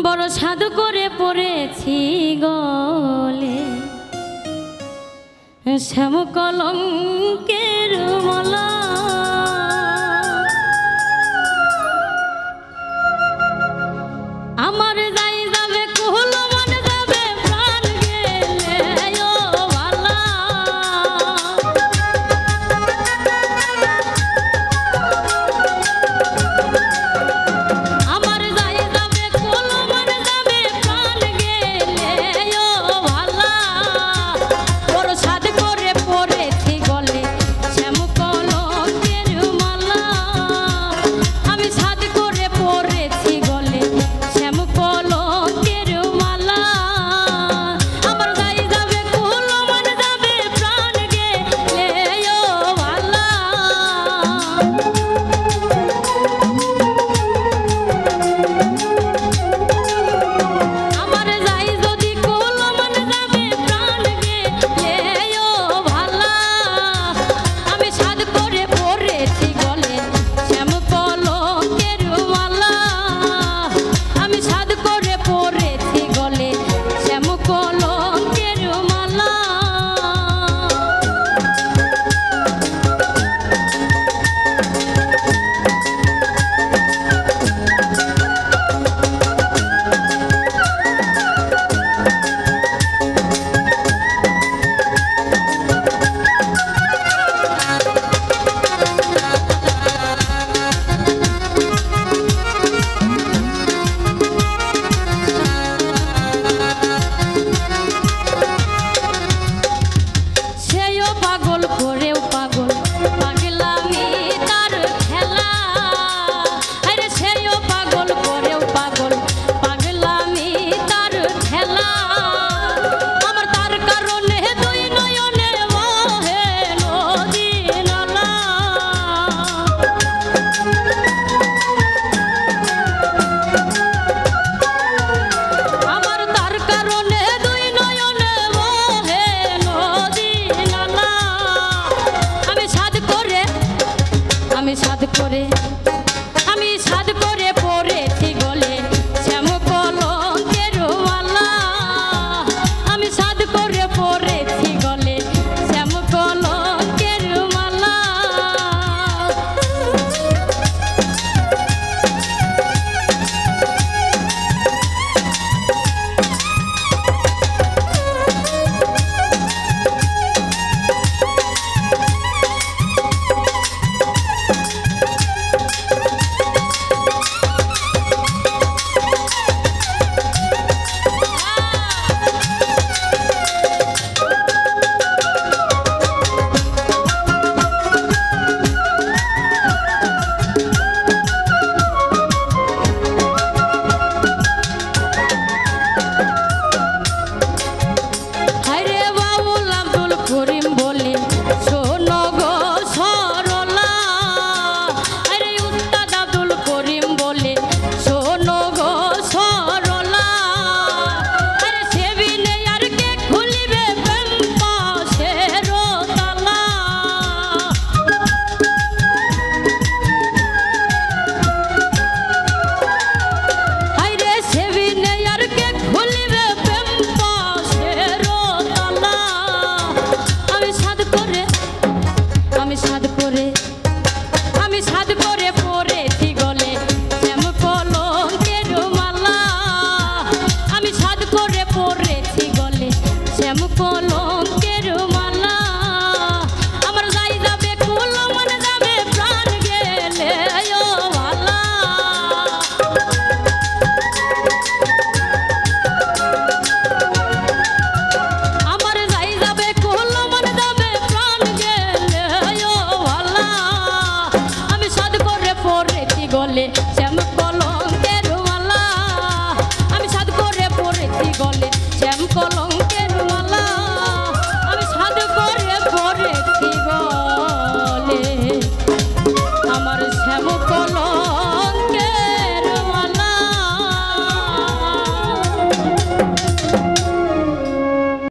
বড় সাধু করে পড়েছি গলে শ্যাম কলঙ্কের মালা। আমার যাই যাবে কুহল মনে যাবে প্রাণ গেলে ও ভালা। আমার যাই যাবে কুহল মনে যাবে প্রাণ গেলে ও ভালা। বড় সাধ করে পড়েছি গলে শ্যাম কলঙ্কের মালা। আমি সাধ করে পড়েছি গলে শ্যাম কলঙ্কের মালা। আমার যাই যাবে কুহল মনে যাবে প্রাণ গেলে ও ভালা। আমার যাই যদি কুহল মনে যাবে প্রাণ গেলে ও ভালা। আমি সাধ করে পড়েছি গলে শ্যাম কলঙ্কের মালা। আমি সাধ করে পড়েছি গলে শ্যাম কলঙ্কের মালা। সেও পাগল করেও পাগল পাগলামি তার খেলা। আরে সেও পাগল করেও পাগল পাগলামি তার খেলা। আমার তার কারণে দুই নয়নে বহে নদী নালা। আমার তার কারণে দুই নয়নে বহে নদী নালা। আমি সাধ করে আমি সাধ করে আমি সাধ করে পড়েছি গলে শ্যাম কলঙ্কের মালা। আমি সাধ করে পড়েছি গলে শ্যাম কলঙ্কের মালা। হায়রে বাউল আব্দুল করিম বলে শোনো গো সরলা। আরে উস্তাদ আব্দুল করিম বলে শোনো গো সরলা। আরে সেবিনে আর কে খুলিবে প্রেম পাশের তালা। হায়রে সেবিনে আর কে খুলিবে প্রেম পাশের তালা। আমি সাধ করে আমি সাধ করে আমি সাধ করে পড়েছি গলে শ্যাম কলঙ্কের মালা। আমি সাধ করে পড়েছি গলে শ্যাম কলঙ্কের